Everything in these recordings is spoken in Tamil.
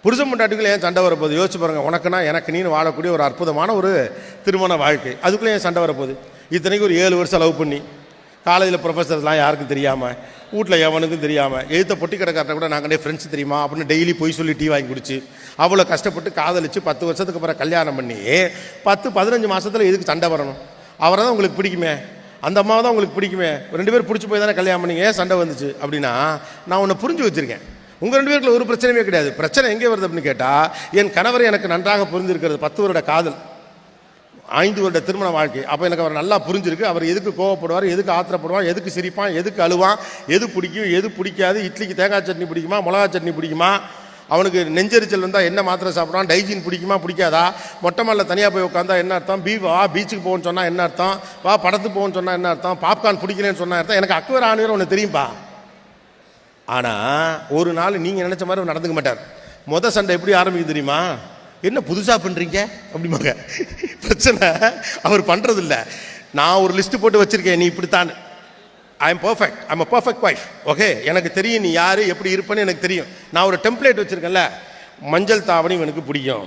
புருஷன் பொண்டாட்டிக்குள்ளே ஏன் சண்டை வரப்போகுது? யோசிச்சு பாருங்க. உனக்குன்னா எனக்கு நீன்னு வாழக்கூடிய ஒரு அற்புதமான ஒரு திருமண வாழ்க்கை, அதுக்குள்ளே ஏன் சண்டை வரப்போகுது? இத்தனைக்கு ஒரு 7 வருஷம் லவ் பண்ணி காலேஜில் ப்ரொஃபஸர்ஸ்லாம் யாருக்கும் தெரியாமல், வீட்டில் எவனுக்கும் தெரியாமல், எழுத்த பொட்டி கடைக்காரட்ட கூட நாங்கள் ஃப்ரெண்ட்ஸ் தெரியுமா அப்படின்னு டெய்லி போய் சொல்லி டீ வாங்கி குடிச்சு அவ்வளோ கஷ்டப்பட்டு காதலிச்சு 10 வருஷத்துக்கு அப்புறம் கல்யாணம் பண்ணி 10-15 மாதத்தில் எதுக்கு சண்டை வரணும்? அவரை தான் உங்களுக்கு பிடிக்குமே, அந்த அம்மாவை தான் உங்களுக்கு பிடிக்குமே, 2 பேர் பிடிச்சி போய் தானே கல்யாணம் பண்ணிங்க, ஏன் சண்டை வந்துச்சு அப்படின்னா நான் உன்னை புரிஞ்சு வச்சுருக்கேன். உங்கள் 2 பேருக்குள்ள ஒரு பிரச்சனையுமே கிடையாது. பிரச்சனை எங்கே வருது அப்படின்னு கேட்டால், என் கணவர் எனக்கு நன்றாக புரிஞ்சிருக்கிறது. 10 வருட காதல், 5 வருட திருமண வாழ்க்கை. அப்போ எனக்கு அவர் நல்லா புரிஞ்சிருக்கு. அவர் எதுக்கு கோவப்படுவார், எதுக்கு ஆத்திரப்படுவான், எதுக்கு சிரிப்பான், எதுக்கு அழுவான், எது பிடிக்கும் எது பிடிக்காது, இட்லிக்கு தேங்காய் சட்னி பிடிக்குமா மிளகா சட்னி பிடிக்குமா, அவனுக்கு நெஞ்சரிச்சல் வந்தால் என்ன மாத்திரை சாப்பிட்றான், டைஜின் பிடிக்குமா பிடிக்காதா, மொட்டை மாலில் தனியாக போய் உட்காந்தா என்ன அர்த்தம், பீச்சுக்கு போகணும்னு சொன்னால் என்ன அர்த்தம், படத்துக்கு போகணும்னு சொன்னால் என்ன அர்த்தம், பாப்கார்ன் பிடிக்கலன்னு சொன்னால் அர்த்தம். எனக்கு அக்குவர் ஆணுவர் ஒன்று தெரியும்பா. ஆனால் ஒரு நாள் நீங்கள் நினச்ச மாதிரி நடந்துக்க மாட்டார். சண்டை எப்படி ஆரம்பிக்கும் தெரியுமா? என்ன புதுசாக பண்ணுறீங்க அப்படிமாங்க. பிரச்சனை அவர் பண்ணுறது இல்லை. நான் ஒரு லிஸ்ட்டு போட்டு வச்சுருக்கேன், நீ இப்படித்தான். I am perfect, I am a perfect wife. Okay, எனக்கு தெரியும் நீ யார் எப்படி இருப்பேன்னு எனக்கு தெரியும். நான் ஒரு டெம்ப்ளேட் வச்சுருக்கேன்ல, மஞ்சள் தாவணி இவனுக்கு பிடிக்கும்,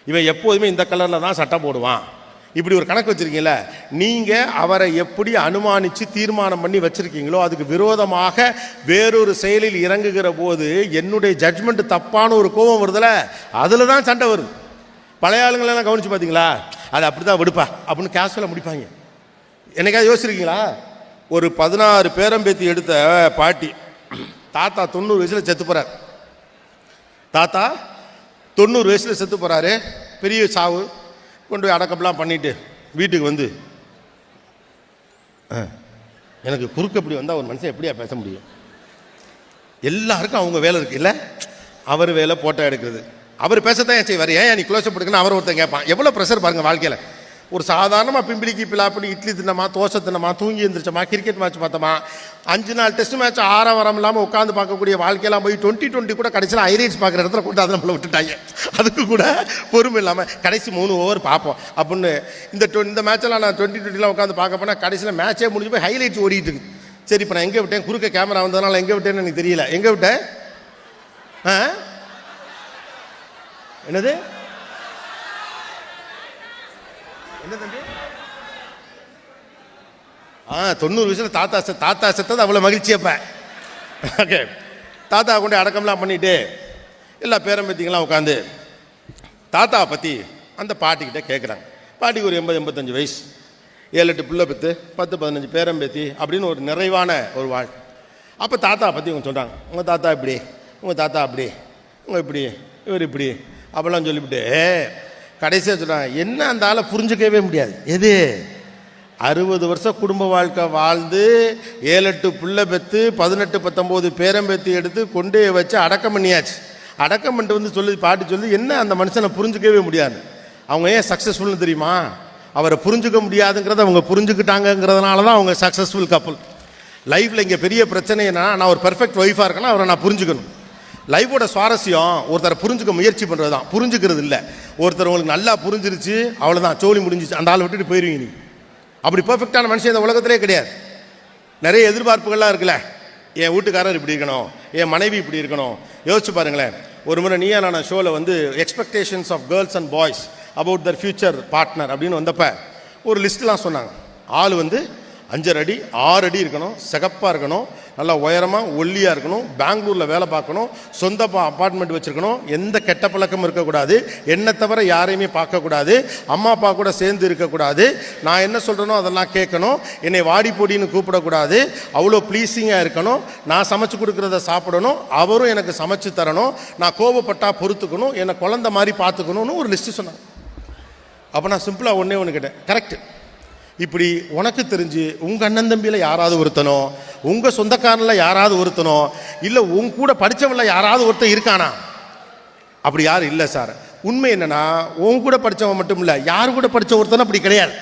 இவன் எப்போதுமே இந்த கலரில் தான் சட்டை போடுவான், இப்படி ஒரு கணக்கு வச்சுருக்கீங்கள. நீங்கள் அவரை எப்படி அனுமானித்து தீர்மானம் பண்ணி வச்சுருக்கீங்களோ அதுக்கு விரோதமாக வேறொரு செயலில் இறங்குகிற போது என்னுடைய ஜட்ஜ்மெண்ட் தப்பான ஒரு கோபம் வருதுல, அதில் தான் சண்டை வருது. பழைய ஆளுங்களெல்லாம் கவனித்து பார்த்தீங்களா? அது அப்படி தான் விடுப்பா அப்படின்னு கேஷுவலாக முடிப்பாங்க. என்னைக்காவது யோசிச்சிருக்கீங்களா? ஒரு 16 பேரம்பேத்தி எடுத்த பாட்டி, தாத்தா 90 வயசில் செத்து போகிறார். தாத்தா 90 வயசில் செத்து போகிறாரு, பெரிய சாவு, கொண்டு போய் அடக்கம்லாம் பண்ணிவிட்டு வீட்டுக்கு வந்து, எனக்கு குறுக்கு அப்படி வந்தால் ஒரு மனுஷன் எப்படியா பேச முடியும்? எல்லாருக்கும் அவங்க வேலை இருக்குது இல்லை, அவர் வேலை போட்டோ எடுக்கிறது, அவர் பேசத்தான் ஏன் செய்வார், ஏன் நீ க்ளோஸ்அப் எடுக்கணும் அவர் ஒருத்தன் கேட்பான். எவ்வளோ ப்ரெஷர் பாருங்கள் வாழ்க்கையில். ஒரு சாதாரணமாக பிம்பிளிக்கு பிளாப்படி இட்லி தின்னமா, தோசை தின்னமா, தூங்கி எழுந்திரிச்சோமா, கிரிக்கெட் மேட்ச் பார்த்தோமா, 5 நாள் டெஸ்ட் மேட்ச் 6 வாரம் இல்லாமல் உட்காந்து பார்க்கக்கூடிய வாழ்க்கையெல்லாம் போய் 2020 கூட கடைசியில் ஹைலைட்ஸ் பார்க்குற இடத்துல கொண்டு அதை நம்மளை விட்டுட்டாங்க. அதுக்கு கூட பொறுமை இல்லாமல் கடைசி 3 ஓவர் பார்ப்போம் அப்படின்னு இந்த மேட்செல்லாம் நான் 2020 உட்காந்து பார்க்க போனால் கடைசியில் மேட்சே முடிஞ்சு போய் ஹைலைட்ஸ் ஓடிட்டு இருக்கு. சரி, இப்போ நான் எங்கே விட்டேன்? குறுக்க கேமரா வந்ததுனால எங்கே விட்டேன்னு எனக்கு தெரியல. எங்கே விட்டேன்? என்னது என்ன தம்பி? 90 வயசில் தாத்தா செத்தது அவ்வளோ மகிழ்ச்சியப்ப. ஓகே, தாத்தா கொண்டு அடக்கம்லாம் பண்ணிட்டு எல்லா பேரம்பேத்திங்கெல்லாம் உட்காந்து தாத்தாவை பற்றி அந்த பாட்டிக்கிட்ட கேட்குறாங்க. பாட்டிக்கு ஒரு 80-85 வயசு, 7-8 பிள்ளை பெற்று 10-15 பேரம்பேத்தி அப்படின்னு ஒரு நிறைவான ஒரு வாழ்க்கை. அப்போ தாத்தாவை பற்றி இவங்க சொல்கிறாங்க, உங்கள் தாத்தா இப்படி, உங்கள் தாத்தா அப்படி, உங்கள் இப்படி, இவர் இப்படி அப்படிலாம் சொல்லிவிட்டு கடைசியாக சொல்கிறாங்க, என்ன அந்த ஆளை புரிஞ்சுக்கவே முடியாது. எது 60 வருஷம் குடும்ப வாழ்க்கை வாழ்ந்து 7-8 பிள்ளை பெற்று 18-19 பேரம்பேத்தி எடுத்து கொண்டு வச்சு அடக்கம் பண்ணியாச்சு. அடக்கம் பண்ணிட்டு வந்து சொல்லி பாட்டி சொல்லி என்ன அந்த மனுஷனை புரிஞ்சுக்கவே முடியாது. அவங்க ஏன் சக்ஸஸ்ஃபுல்னு தெரியுமா? அவரை புரிஞ்சுக்க முடியாதுங்கிறத அவங்க புரிஞ்சுக்கிட்டாங்கிறதுனால தான் அவங்க சக்ஸஸ்ஃபுல் கப்புள். லைஃப்பில் இங்கே பெரிய பிரச்சனை என்னன்னா, நான் ஒரு பெர்ஃபெக்ட் ஒய்ஃபாக இருக்கேன்னா அவரை நான் புரிஞ்சுக்கணும். லைஃபோட சுவாரஸ்யம் ஒருத்தரை புரிஞ்சுக்க முயற்சி பண்ணுறது தான், புரிஞ்சுக்கிறது இல்லை. ஒருத்தர் உங்களுக்கு நல்லா புரிஞ்சிருச்சு, அவ்வளோதான், சோழி முடிஞ்சிச்சு, அந்த ஆளை விட்டுட்டு போயிடுவீங்க. நீ அப்படி பர்ஃபெக்டான மனுஷன் இந்த உலகத்திலே கிடையாது. நிறைய எதிர்பார்ப்புகள்லாம் இருக்குல்ல, என் வீட்டுக்காரர் இப்படி இருக்கணும், என் மனைவி இப்படி இருக்கணும். யோசிச்சு பாருங்களேன். ஒரு முறை நீயா நான் ஷோவில் வந்து expectations of girls and boys about their future partner அப்படின்னு வந்தப்போ ஒரு லிஸ்ட்லாம் சொன்னாங்க. ஆள் வந்து 5 அடி 6 அடி இருக்கணும், சிகப்பாக இருக்கணும், நல்லா உயரமாக ஒல்லியாக இருக்கணும், பெங்களூரில் வேலை பார்க்கணும், சொந்த அப்பார்ட்மெண்ட் வச்சுருக்கணும், எந்த கெட்ட பழக்கமும் இருக்கக்கூடாது, என்னை தவிர யாரையுமே பார்க்கக்கூடாது, அம்மா அப்பா கூட சேர்ந்து இருக்கக்கூடாது, நான் என்ன சொல்கிறேனோ அதெல்லாம் கேட்கணும், என்னை வாடி பொடின்னு கூப்பிடக்கூடாது, அவ்வளோ ப்ளீஸிங்காக இருக்கணும், நான் சமைச்சு கொடுக்குறத சாப்பிடணும், அவரும் எனக்கு சமைச்சு தரணும், நான் கோபப்பட்டால் பொறுத்துக்கணும், என்னை குழந்தை மாதிரி பார்த்துக்கணும்னு ஒரு லிஸ்ட்டு சொன்னாங்க. அப்போ நான் சிம்பிளாக ஒன்று கேட்டேன், கரெக்டு. இப்படி உனக்கு தெரிஞ்சு உங்கள் அண்ணன் தம்பியில் யாராவது ஒருத்தனோ, உங்கள் சொந்தக்காரனில் யாராவது ஒருத்தனோ, இல்லை உங்க கூட படித்தவங்கள யாராவது ஒருத்தன் இருக்கானா? அப்படி யாரும் இல்லை சார். உண்மை என்னென்னா, உங்க கூட படித்தவன் மட்டும் இல்லை, யார் கூட படித்த ஒருத்தனும் அப்படி கிடையாது.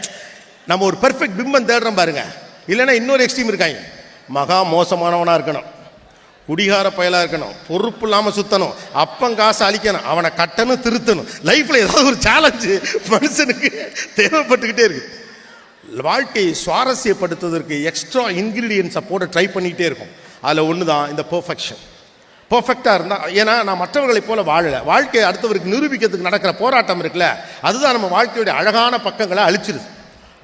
நம்ம ஒரு பெர்ஃபெக்ட் பிம்பம் தேடுறோம் பாருங்க. இல்லைன்னா இன்னொரு எக்ஸ்ட்ரீம் இருக்காங்க, மகா மோசமானவனாக இருக்கணும், குடிகார பயலாக இருக்கணும், பொறுப்பு இல்லாமல் சுற்றணும், அப்பங்காசு அழிக்கணும், அவனை கட்டணும், திருத்தணும். லைஃப்பில் ஏதாவது ஒரு சேலஞ்சு மனுஷனுக்கு தேவைப்பட்டுக்கிட்டே இருக்குது. வாழ்க்கையை சுவாரஸ்யப்படுத்துவதற்கு எக்ஸ்ட்ரா இன்க்ரீடியன்ஸை போட்டு ட்ரை பண்ணிகிட்டே இருக்கும். அதில் ஒன்று தான் இந்த பெர்ஃபெக்ஷன். பர்ஃபெக்டாக இருந்தால், ஏன்னா நான் மற்றவர்களைப் போல வாழலை, வாழ்க்கையை அடுத்தவருக்கு நிரூபிக்கிறதுக்கு நடக்கிற போராட்டம் இருக்குல்ல, அதுதான் நம்ம வாழ்க்கையுடைய அழகான பக்கங்களை அழிச்சிருது.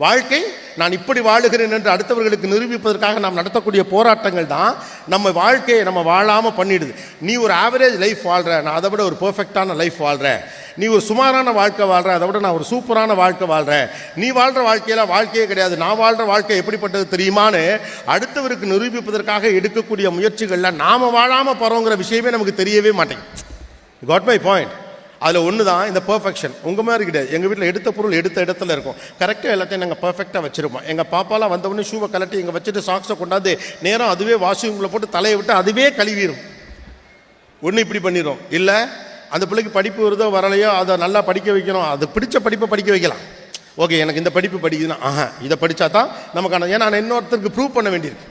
வாழ்க்கை நான் இப்படி வாழுகிறேன் என்று அடுத்தவர்களுக்கு நிரூபிப்பதற்காக நாம் நடத்தக்கூடிய போராட்டங்கள் தான் நம்ம வாழ்க்கையை நம்ம வாழாமல் பண்ணிடுது. நீ ஒரு ஆவரேஜ் லைஃப் வாழ்கிற, நான் அதை விட ஒரு பர்ஃபெக்டான லைஃப் வாழ்கிறேன். நீ ஒரு சுமாரான வாழ்க்கை வாழ்கிற, அதை விட நான் ஒரு சூப்பரான வாழ்க்கை வாழ்கிறேன். நீ வாழ்கிற வாழ்க்கையில் வாழ்க்கையே கிடையாது, நான் வாழ்கிற வாழ்க்கை எப்படிப்பட்டது தெரியுமான்னு அடுத்தவருக்கு நிரூபிப்பதற்காக எடுக்கக்கூடிய முயற்சிகளில் நாம் வாழாமல் போகிறோங்கிற விஷயமே நமக்கு தெரியவே மாட்டேங்குது. Got my point. அதில் ஒன்று தான் இந்த பர்ஃபெக்ஷன். உங்கள் மாதிரி கிடையாது. எங்கள் வீட்டில் எடுத்த பொருள் எடுத்த இடத்துல இருக்கும், கரெக்டாக எல்லாத்தையும் நாங்கள் பர்ஃபெக்டாக வச்சுருப்போம். எங்கள் பாப்பாலாம் வந்தவொடனே ஷூவை கலட்டி இங்கே வச்சுட்டு சாக்ஸை கொண்டாந்து நேரம் அதுவே வாஷிங் போட்டு தலையை விட்டு அதுவே கழுவிடும். ஒன்று இப்படி பண்ணிடும். இல்லை அந்த பிள்ளைக்கு படிப்பு வருதோ வரலையோ அதை நல்லா படிக்க வைக்கணும், அது பிடிச்ச படிப்பை படிக்க வைக்கலாம். ஓகே, எனக்கு இந்த படிப்பு படிக்குதுன்னா இதை படித்தா தான் நமக்கான, ஏன்னா நான் இன்னொருத்தருக்கு ப்ரூவ் பண்ண வேண்டியிருக்கு.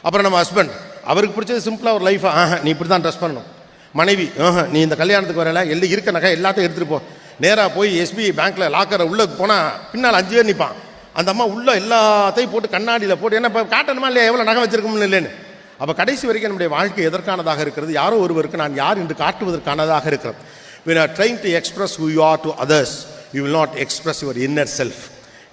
அப்புறம் நம்ம ஹஸ்பண்ட், அவருக்கு பிடிச்சது சிம்பிளாக ஒரு லைஃபாக நீ இப்படி தான் ட்ரெஸ் பண்ணணும். மனைவி, நீ இந்த கல்யாணத்துக்கு வரல, இருக்க நகை எல்லாத்தையும் எடுத்துகிட்டு போ. நேராக போய் எஸ்பிஐ பேங்க்கில் லாக்கரை உள்ளே போனால் பின்னால் 5 பேர் நிற்பான். அந்த அம்மா உள்ளே எல்லாத்தையும் போட்டு கண்ணாடியில் போட்டு, என்ன இப்போ காட்டணுமா இல்லையா எவ்வளோ நகை வச்சிருக்கோம்னு இல்லைன்னு. அப்போ கடைசி வரைக்கும் நம்முடைய வாழ்க்கை எதற்கானதாக இருக்கிறது? யாரோ ஒருவருக்கு நான் யார் என்று காட்டுவதற்கானதாக இருக்கிறது. when you are trying to express who you are to others, you will not express your inner self.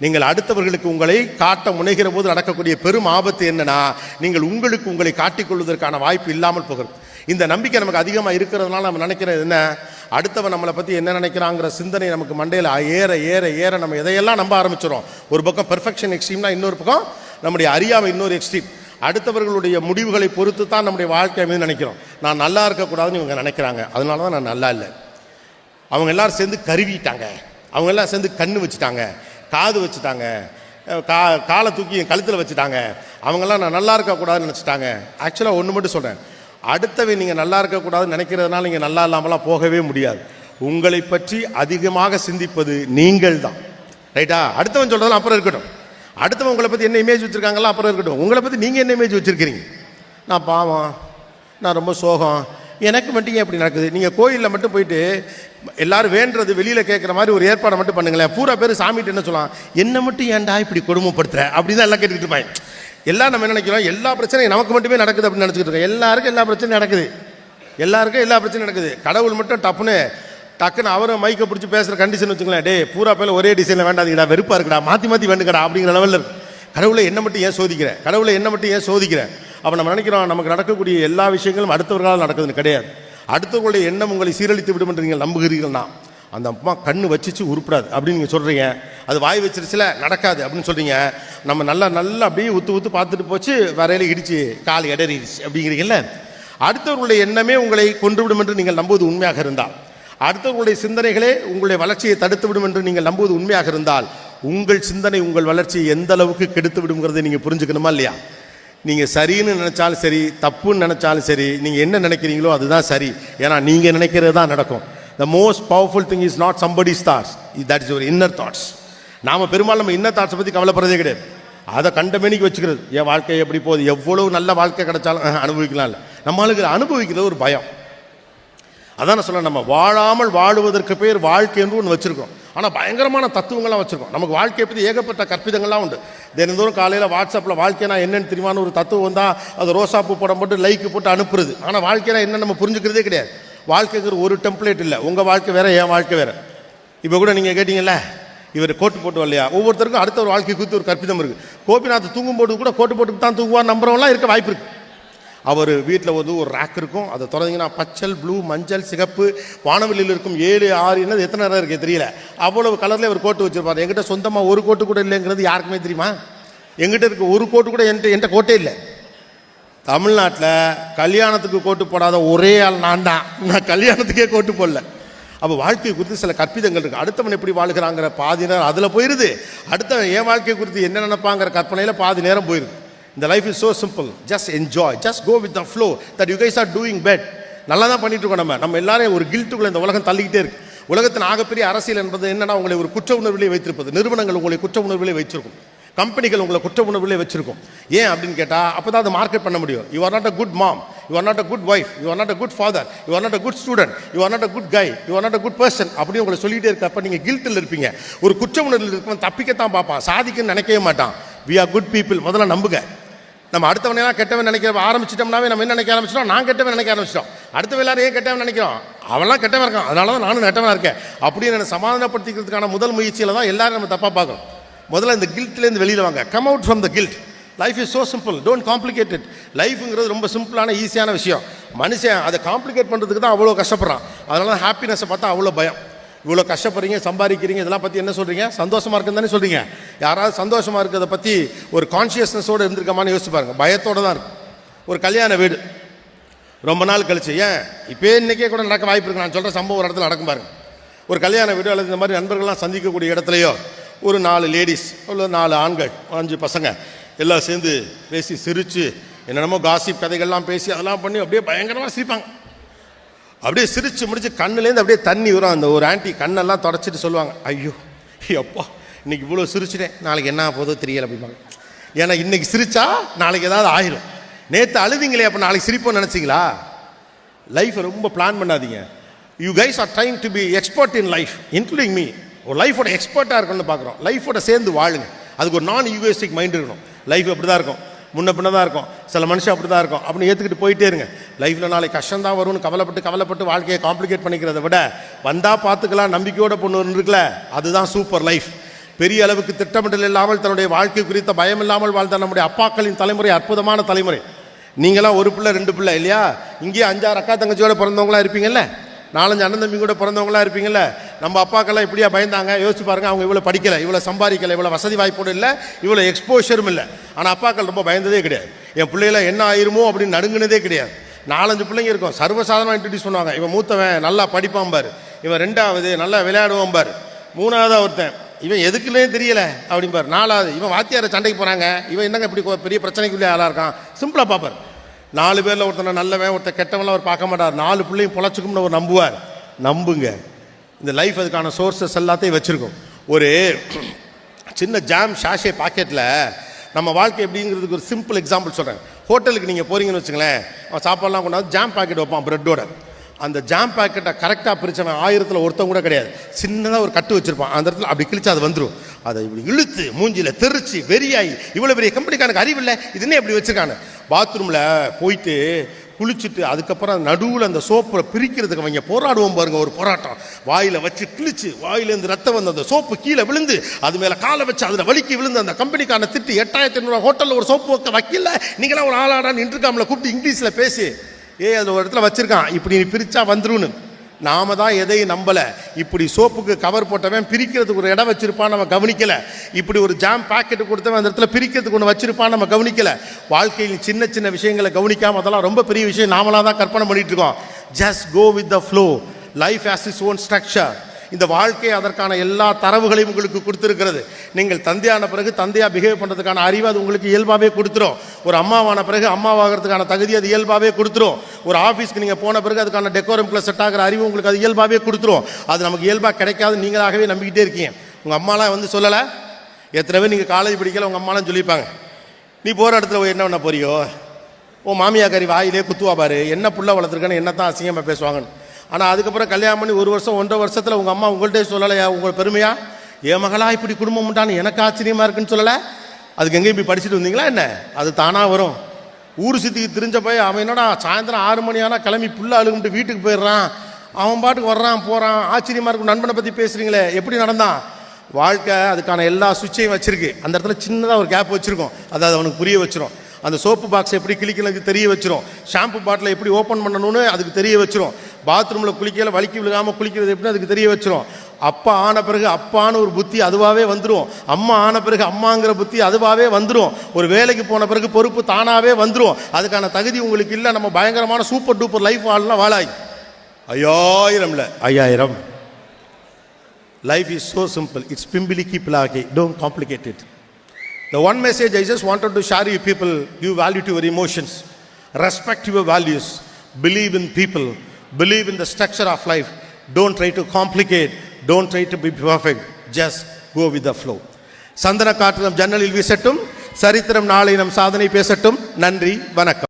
நீங்கள் அடுத்தவர்களுக்கு உங்களை காட்ட முனைகிற போது நடக்கக்கூடிய பெரும் ஆபத்து என்னன்னா, நீங்கள் உங்களுக்கு உங்களை காட்டிக்கொள்வதற்கான வாய்ப்பு இல்லாமல் போகிறது. இந்த நம்பிக்கை நமக்கு அதிகமாக இருக்கிறதுனால நம்ம நினைக்கிறது என்ன, அடுத்தவன் நம்மளை பற்றி என்ன நினைக்கிறாங்கிற சிந்தனை நமக்கு மண்டையில் ஏற ஏற ஏற நம்ம எதையெல்லாம் நம்ப ஆரம்பிச்சிடும். ஒரு பக்கம் பெர்ஃபெக்ஷன் எக்ஸ்ட்ரீம்னா, இன்னொரு பக்கம் நம்முடைய அறியாமை இன்னொரு எக்ஸ்ட்ரீம். அடுத்தவர்களுடைய முடிவுகளை பொறுத்து தான் நம்முடைய வாழ்க்கை மீது நினைக்கிறோம். நான் நல்லா இருக்கக்கூடாதுன்னு இவங்க நினைக்கிறாங்க, அதனால தான் நான் நல்லா இல்லை. அவங்க எல்லோரும் சேர்ந்து கருவிட்டாங்க, அவங்க எல்லாம் சேர்ந்து கண்ணு வச்சுட்டாங்க, காது வச்சுட்டாங்க, காலை தூக்கி கழுத்தில் வச்சுட்டாங்க, அவங்கெல்லாம் நான் நல்லா இருக்கக்கூடாதுன்னு நினச்சிட்டாங்க. ஆக்சுவலாக ஒன்று மட்டும் சொல்கிறேன், அடுத்தவன் நீங்கள் நல்லா இருக்கக்கூடாதுன்னு நினைக்கிறதுனால நீங்கள் நல்லா இல்லாமலாம் போகவே முடியாது. உங்களை பற்றி அதிகமாக சிந்திப்பது நீங்கள் தான். ரைட்டா? அடுத்தவன் சொல்கிறதெல்லாம் அப்புறம் இருக்கட்டும். அடுத்தவன் உங்களை பற்றி என்ன இமேஜ் வச்சுருக்காங்களா அப்புறம் இருக்கட்டும். உங்களை பற்றி நீங்கள் என்ன இமேஜ் வச்சுருக்கிறீங்க? நான் பாவம், நான் ரொம்ப சோகம், எனக்கு மட்டும் ஏன் இப்படி நடக்குது? நீங்கள் கோயிலில் மட்டும் போயிட்டு எல்லோரும் வேண்டது வெளியில் கேட்குற மாதிரி ஒரு ஏற்பாடை மட்டும் பண்ணுங்களேன். பூரா பேர் சாமிகிட்ட என்ன சொல்லலாம், என்னை மட்டும் ஏன்டா இப்படி கொடுமைப்படுத்துற அப்படின்னு தான் எல்லாம் கேட்டுக்கிட்டு இருப்பாங்க. எல்லாம் நம்ம என்ன நினைக்கிறோம், எல்லா பிரச்சனையும் நமக்கு மட்டுமே நடக்குது அப்படின்னு நினச்சிக்கிட்டு இருக்கோம். எல்லாருக்கும் எல்லா பிரச்சனையும் நடக்குது, எல்லாருக்கும் எல்லா பிரச்சனையும் நடக்குது. கடவுள் மட்டும் டக்குன்னு அவரை மைக்கை பிடிச்சி பேசுகிற கண்டிஷன் வச்சுக்கலாம். டே பூரா பேர் ஒரே டிசைனில் வேண்டாதுங்கடா, வெறுப்பாக இருக்குடா, மாற்றி மாற்றி வேண்டுங்கடா அப்படிங்கிற லெவலில் இருக்கும். கடவுளை என்ன மட்டும் ஏன் சோதிக்கிறேன், கடவுளை என்ன மட்டும் ஏன் சோதிக்கிறேன்? அப்போ நம்ம நினைக்கிறோம் நமக்கு நடக்கக்கூடிய எல்லா விஷயங்களும் அடுத்தவர்களால் நடக்குதுன்னு. கிடையாது. அடுத்தவர்களுடைய எண்ணம் உங்களை சீரழித்து விடும் என்று நீங்கள் நம்புகிறீர்கள்னா, அந்த அம்மா கண்ணு வச்சிச்சு உருப்படாது அப்படின்னு நீங்கள் சொல்கிறீங்க, அது வாய் வச்சிருச்சுல நடக்காது அப்படின்னு சொல்கிறீங்க. நம்ம நல்லா அப்படியே ஊற்று பார்த்துட்டு போச்சு, வரையில இடிச்சு கால் இடறிடுச்சு அப்படிங்கிறீங்கல்ல. அடுத்தவர்களுடைய எண்ணமே உங்களை கொன்றுவிடும் என்று நீங்கள் நம்புவது உண்மையாக இருந்தால், அடுத்தவர்களுடைய சிந்தனைகளே உங்களுடைய வளர்ச்சியை தடுத்து விடும் என்று நீங்கள் நம்புவது உண்மையாக இருந்தால், உங்கள் சிந்தனை உங்கள் வளர்ச்சியை எந்த அளவுக்கு கெடுத்து விடுங்கிறதை நீங்கள் புரிஞ்சுக்கணுமா இல்லையா? நீங்கள் சரின்னு நினச்சாலும் சரி, தப்புன்னு நினச்சாலும் சரி, நீங்கள் என்ன நினைக்கிறீங்களோ அதுதான் சரி. ஏன்னா நீங்கள் நினைக்கிறது தான் நடக்கும். The most powerful thing is not somebody's thoughts, that is your inner thoughts. நாம் பெரும்பாலும் நம்ம இன்னர் தாட்ஸை பற்றி கவலைப்படுறதே கிடையாது. அதை கண்டமேனிக்கு வச்சுக்கிறது. என் வாழ்க்கை எப்படி போகுது, எவ்வளவு நல்ல வாழ்க்கை கிடைச்சாலும் அனுபவிக்கலாம் இல்லை. நம்மளுக்கு அனுபவிக்கிறது ஒரு பயம். அதான் நான் சொல்ல, நம்ம வாழாமல் வாழுவதற்கு பேர் வாழ்க்கை என்று ஒன்று வச்சுருக்கோம். ஆனால் பயங்கரமான தத்துவங்கள்லாம் வச்சுருக்கோம். நமக்கு வாழ்க்கையை பற்றி ஏகப்பட்ட கற்பிதங்கள்லாம் உண்டு. தினந்தோறும் காலையில் வாட்ஸ்அப்பில் வாழ்க்கைனா என்னென்னு தெரியுமான்னு ஒரு தத்துவம் வந்தால் அது ரோசாப்பூ படம் போட்டு லைக்கு போட்டு அனுப்புறது. ஆனால் வாழ்க்கைனா என்ன நம்ம புரிஞ்சுக்கிறதே கிடையாது. வாழ்க்கைங்கிற ஒரு டெம்ப்ளேட் இல்லை. உங்கள் வாழ்க்கை வேறு, என் வாழ்க்கை வேறு. இப்போ கூட நீங்கள் கேட்டிங்கல்ல, இவர் கோட்டு போட்டு வரலையா, ஒவ்வொருத்தருக்கும் அடுத்த ஒரு வாழ்க்கை குறித்து ஒரு கற்பிதம் இருக்குது. கோபிநாத் தூங்கும் போது கூட கோட்டு போட்டு தான் தூங்குவார் நம்புறவங்களாம் இருக்க வாய்ப்பு இருக்குது. அவர் வீட்டில் வந்து ஒரு ரேக் இருக்கும், அதை திறந்தீங்கன்னா பச்சல், ப்ளூ, மஞ்சள், சிகப்பு, வானவெளியில் இருக்கும் 7, 6 என்னது எத்தனை நேரம் இருக்குது தெரியல, அவ்வளவு கலரில் அவர் கோட்டு வச்சுருப்பார். எங்கிட்ட சொந்தமாக ஒரு கோட்டு கூட இல்லைங்கிறது யாருக்குமே தெரியுமா? எங்கிட்ட இருக்க ஒரு கோட்டு கூட என்கிட்ட கோட்டே இல்லை. தமிழ்நாட்டில் கல்யாணத்துக்கு கோட்டு போடாத ஒரே ஆள் நான் தான். நான் கல்யாணத்துக்கே கோட்டு போடல. அப்போ வாழ்க்கை குறித்து சில கற்பிதங்கள் இருக்குது. அடுத்தவன் எப்படி வாழ்கிறாங்கிற பாதி நேரம் அதில் போயிடுது. அடுத்தவன் என் வாழ்க்கை குறித்து என்ன நினைப்பாங்கிற கற்பனையில் பாதி நேரம் போயிடுது. இந்த life is so simple, just enjoy, just go with the flow that you guys are doing bet. நல்லா தான் பண்ணிட்டு இருக்கோம். நம்ம எல்லாரையும் ஒரு கில்ட்டுக்குள்ளே இந்த உலகம் தள்ளிக்கிட்டே இருக்குது. உலகத்தின் ஆகப்பெரிய அரசியல் என்பது என்னன்னா, உங்களை ஒரு குற்ற உணர்விலே வைத்திருப்பது. நிறுவனங்கள் உங்களை குற்ற உணர்விலே வச்சிருக்கும், கம்பெனிகள் உங்களை குற்ற உணர்விலே வச்சிருக்கும். ஏன் அப்படின்னு கேட்டால், அப்போ தான் அதை மார்க்கெட் பண்ண முடியும். You are not a good mom, you are not a good wife, you are not a good father, you are not a good student, you are not a good guy, you are not a good person அப்படின்னு உங்களை சொல்லிகிட்டே இருக்க. அப்போ நீங்கள் கில்ட்டில் இருப்பீங்க. ஒரு குற்ற உணர்வில் இருக்கவன் தப்பிக்கத்தான் பார்ப்பான், சாதிக்கன்னு நினைக்கவே மாட்டான். We are good people. முதல்ல நம்புங்க. நம்ம அடுத்தவனையெல்லாம் கெட்டவன் நினைக்கிற ஆரம்பிச்சிட்டோம்னாவே நம்ம என்ன நினைக்க ஆரம்பிச்சிட்டோம், நான் கெட்டவன் நினைக்க ஆரம்பிச்சிட்டோம். அடுத்த எல்லாரும் ஏன் கெட்டவன் நினைக்கிறோம், அவன்லாம் கெட்டவன் இருக்கான், அதனால தான் நானும் கெட்டவனாக இருக்கேன் அப்படின்னு என்னை சமாதானப்படுத்திக்கிறதுக்கான முதல் முயற்சியில் தான் எல்லாரும் நம்ம தப்பாக பார்க்குறோம். முதல்ல இந்த கில்ட்லேருந்து வெளியில் வாங்க. Come out from the guilt. Life is so simple, don't complicate it. லைஃபுங்கிறது ரொம்ப சிம்பிளான ஈஸியான விஷயம். மனுஷன் அதை காம்ப்ளிகேட் பண்ணுறதுக்கு தான் அவ்வளோ கஷ்டப்படுறான். அதனால தான் ஹாப்பினஸை பார்த்தா அவ்வளோ பயம். இவ்வளோ கஷ்டப்படுறீங்க, சம்பாதிக்கிறீங்க, இதெல்லாம் பற்றி என்ன சொல்கிறீங்க? சந்தோஷமாக இருக்குன்னு தானே சொல்கிறீங்க. யாராவது சந்தோஷமாக இருக்கிறத பற்றி ஒரு கான்ஷியஸ்னஸோடு இருந்திருக்கமான்னு யோசிச்சு பாருங்க. பயத்தோடு தான் இருக்கும். ஒரு கல்யாண வீடு ரொம்ப நாள் கழிச்சு, ஏன் இப்போ இன்றைக்கே கூட நடக்க வாய்ப்பு இருக்கு, நான் சொல்கிற சம்பவம் ஒரு இடத்துல நடக்கும் பாருங்க. ஒரு கல்யாண வீடு அல்லது இந்த மாதிரி நண்பர்கள்லாம் சந்திக்கக்கூடிய இடத்துலையோ ஒரு 4 லேடிஸ் இல்லை 4 ஆண்கள் 5 பசங்க எல்லாம் சேர்ந்து பேசி சிரித்து என்னென்னமோ காசிப் கதைகள்லாம் பேசி அதெல்லாம் பண்ணி அப்படியே பயங்கரமாக சிரிப்பாங்க. அப்படியே சிரித்து முடிச்சு கண்ணுலேருந்து அப்படியே தண்ணி வரும். அந்த ஒரு ஆண்டி கண்ணெல்லாம் தொடச்சிட்டு சொல்லுவாங்க, ஐயோ அப்பா இன்னைக்கு இவ்வளோ சிரிச்சிட்டேன், நாளைக்கு என்ன போதோ தெரியலை அப்படிம்பாங்க. ஏன்னா இன்னைக்கு சிரிச்சா நாளைக்கு ஏதாவது ஆயிரும். நேற்று அழுதிங்களே, அப்போ நாளைக்கு சிரிப்போன்னு நினச்சிங்களா? லைஃப்பை ரொம்ப பிளான் பண்ணாதீங்க. You guys are trying to be expert in life, including me. ஒரு லைஃபோட எக்ஸ்பர்ட்டாக இருக்கணும்னு பார்க்குறோம். லைஃபோட சேர்ந்து வாழுங்க. அதுக்கு ஒரு நான் யூஎஸ்டிக் மைண்ட் இருக்கணும். லைஃப் அப்படி தான் இருக்கும், முன்ன பின்ன தான் இருக்கும், சில மனுஷன் அப்படி தான் இருக்கும் அப்படின்னு ஏற்றுக்கிட்டு போயிட்டே இருங்க. லைஃப்பில் நாளைக்கு கஷ்டம் தான் வரும்னு கவலைப்பட்டு வாழ்க்கையை காம்ப்ளிகேட் பண்ணிக்கிறத விட வந்தால் பார்த்துக்கலாம் நம்பிக்கையோட பொண்ணு இருக்குல்ல, அதுதான் சூப்பர் லைஃப். பெரிய அளவுக்கு திட்டமிடல் இல்லாமல் தன்னுடைய வாழ்க்கை குறித்த பயம் இல்லாமல் வாழ்ந்த நம்முடைய அப்பாக்களின் தலைமுறை அற்புதமான தலைமுறை. நீங்களாம் ஒரு பிள்ளை 2 பிள்ளை இல்லையா? இங்கேயே 5-6 அக்கா தங்கச்சியோட பிறந்தவங்களா இருப்பீங்கல்ல, 4-5 அண்ணன் தம்பி கூட பிறந்தவங்களா இருப்பீங்கல்ல. நம்ம அப்பாக்கெல்லாம் இப்படியா பயந்தாங்க? யோசிச்சு பாருங்க. அவங்க இவ்வளோ படிக்கலை, இவ்வளோ சம்பாதிக்கலை, இவ்வளோ வசதி வாய்ப்போடு இல்லை, இவ்வளோ எக்ஸ்போஷரும் இல்லை. ஆனால் அப்பாக்கள் ரொம்ப பயந்ததே கிடையாது. என் பிள்ளைகளை என்ன ஆயிருமோ அப்படின்னு நடுங்குனதே கிடையாது. 4-5 பிள்ளைங்க இருக்கும், சர்வசாதாரணமாக இன்ட்ரடியூஸ் பண்ணுவாங்க. இவன் மூத்தவன் நல்லா படிப்பான் பாரு, இவன் 2வது நல்லா விளையாடுவான் பாரு, 3வது ஒருத்தன் இவன் எதுக்குன்னே தெரியல அப்படிம்பார், 4வது இவன் வாத்தியாரை சண்டைக்கு போகிறாங்க, இவன் என்னங்க இப்படி பெரிய பிரச்சனைக்குள்ளே ஆளாக இருக்கான். சிம்பிளாக பார்ப்பார். 4 பேரில் ஒருத்தனை நல்லவன் ஒருத்தர் கெட்டவன்லாம் அவர் பார்க்க மாட்டார். 4 பிள்ளையும் பொழைச்சிக்கும்னு அவர் நம்புவார். நம்புங்க, இந்த லைஃப் அதுக்கான சோர்ஸஸ் எல்லாத்தையும் வச்சுருக்கோம். ஒரு சின்ன ஜாம் ஷாஷே பாக்கெட்டில் நம்ம வாழ்க்கை எப்படிங்கிறதுக்கு ஒரு சிம்பிள் எக்ஸாம்பிள் சொல்கிறேன். ஹோட்டலுக்கு நீங்கள் போகிறீங்கன்னு வச்சுங்களேன், அவன் சாப்பாடெல்லாம் கொண்டாந்து ஜாம் பாக்கெட் வைப்பான் ப்ரெட்டோட. அந்த ஜாம் பாக்கெட்டை கரெக்டாக பிரித்தவன் 1000ல் ஒருத்தன் கூட கிடையாது. சின்னதாக ஒரு கட்டு வச்சுருப்பான், அந்த இடத்துல அப்படி கிழிச்சு அது வந்துடும். அதை இப்படி இழுத்து மூஞ்சியில் தெரிச்சு வெறியாகி, இவ்வளோ பெரிய கம்பெனிக்கானுக்கு அறிவில்லை, இது என்ன இப்படி வச்சுருக்கானு பாத்ரூமில் போயிட்டு குளிச்சுட்டு அதுக்கப்புறம் நடுவில் அந்த சோப்பை பிரிக்கிறதுக்கு அவங்க போராடுவோம் பாருங்க. ஒரு போராட்டம், வாயில் வச்சு கிழிச்சு வாயிலேருந்து ரத்தம் வந்து அந்த சோப்பு கீழே விழுந்து அது மேலே காலை வச்சு அதில் வலிக்கி விழுந்து அந்த கம்பெனிக்கான திட்டு 8500 ஹோட்டலில் ஒரு சோப்பு வைக்க வைக்கல, நீங்களாம் ஒரு ஆளாடான்னு இன்டர்காமில் கூப்பிட்டு இங்கிலீஷில் பேசி அதில் ஒரு இடத்துல வச்சுருக்கான், இப்படி நீ பிரித்தா வந்துருன்னு. நாம தான் எதையும் நம்பலை. இப்படி சோப்புக்கு கவர் போட்டவன் பிரிக்கிறதுக்கு ஒரு இடம் வச்சிருப்பான், நம்ம கவனிக்கலை. இப்படி ஒரு ஜாம் பாக்கெட்டு கொடுத்தவன் அந்த இடத்துல பிரிக்கிறதுக்கு ஒன்று வச்சிருப்பான், நம்ம கவனிக்கலை. வாழ்க்கையில் சின்ன சின்ன விஷயங்களை கவனிக்காமல் அதெல்லாம் ரொம்ப பெரிய விஷயம் நாமளாக தான் கற்பனை பண்ணிட்டு இருக்கோம். Just go with the flow. Life has its own structure. இந்த வாழ்க்கை அதற்கான எல்லா தரவுகளையும் உங்களுக்கு கொடுத்துருக்கிறது. நீங்கள் தந்தையான பிறகு தந்தையாக பிஹேவ் பண்ணுறதுக்கான அறிவு அது உங்களுக்கு இயல்பாகவே கொடுத்துரும். ஒரு அம்மாவான பிறகு அம்மாவாகிறதுக்கான தகுதி அது இயல்பாகவே கொடுத்துரும். ஒரு ஆஃபீஸ்க்கு நீங்கள் போன பிறகு அதுக்கான டெக்கோரம் ப்ளஸ் செட் ஆகிற அறிவு உங்களுக்கு அது இயல்பாகவே கொடுத்துரும். அது நமக்கு இயல்பாக கிடைக்காது, நீங்களாகவே நம்பிக்கிட்டே இருக்கீங்க. உங்கள் அம்மாலாம் வந்து சொல்லலை. எத்தனை பேர் நீங்கள் காலேஜ் படிக்கல உங்கள் அம்மாலாம் சொல்லியிருப்பாங்க, நீ போகிற இடத்துல என்ன பண்ண போறியோ, ஓ மாமியாக்காரி வாயிலே குத்துவா பாரு, என்ன புள்ள வளர்த்துருக்கேன்னு என்ன தான் அசிங்கமாக பேசுவாங்கன்னு. ஆனால் அதுக்கப்புறம் கல்யாணம் பண்ணி 1 வருஷம் 1.5 வருஷத்தில் உங்கள் அம்மா உங்கள்கிட்ட சொல்லலையா உங்கள் பெருமையா, என் மகளா இப்படி குடும்பம் உண்டான்னு எனக்கு ஆச்சரியமாக இருக்குன்னு சொல்லலை? அதுக்கு எங்கேயும் போய் படிச்சுட்டு வந்தீங்களா என்ன? அது தானாக வரும். ஊர் சுற்றிக்கு தெரிஞ்ச போய் அவன் என்னடா சாயந்தரம் 6 மணி ஆனால் கிளம்பி புல்ல அழுகும்ட்டு வீட்டுக்கு போயிடுறான், அவன் பாட்டுக்கு வர்றான் போகிறான், ஆச்சரியமாக இருக்கும். நண்பனை பற்றி பேசுகிறீங்களே, எப்படி நடந்தான்? வாழ்க்கை அதுக்கான எல்லா சுவிட்சையும் வச்சுருக்கு. அந்த இடத்துல சின்னதாக ஒரு கேப் வச்சுருக்கோம், அதாவது அவனுக்கு புரிய வச்சிரும். அந்த சோப்பு பாக்ஸ் எப்படி கிளிக்கிறதுக்கு தெரிய வச்சிரும், ஷாம்பு பாட்டில் எப்படி ஓப்பன் பண்ணணும்னு அதுக்கு தெரிய வச்சிரும், பாத்ரூமில் குளிக்கல வலிக்கு விழுகாமல் குளிக்கிறது எப்படின்னு அதுக்கு தெரிய வச்சிரும். அப்பா ஆன பிறகு அப்பான்னு ஒரு புத்தி அதுவாகவே வந்துடும். அம்மா ஆன பிறகு அம்மாங்கிற புத்தி அதுவாகவே வந்துடும். ஒரு வேலைக்கு போன பிறகு பொறுப்பு தானாகவே வந்துடும். அதுக்கான தகுதி உங்களுக்கு இல்லை. நம்ம பயங்கரமான சூப்பர் டூப்பர் லைஃப் வாழலாம் வாழாய் 5000 life is so simple. It's பிம்பிலிக்கி பிளாகி. Don't complicate it. The one message I just wanted to share you people, give value to your emotions, respect your values, believe in people, believe in the structure of life. Don't try to complicate, don't try to be perfect, just go with the flow. சந்தன காற்று நம் ஜன்னலில் வீசட்டும், சரித்திரம் நாளை நம் சாதனை பேசட்டும். நன்றி, வணக்கம்.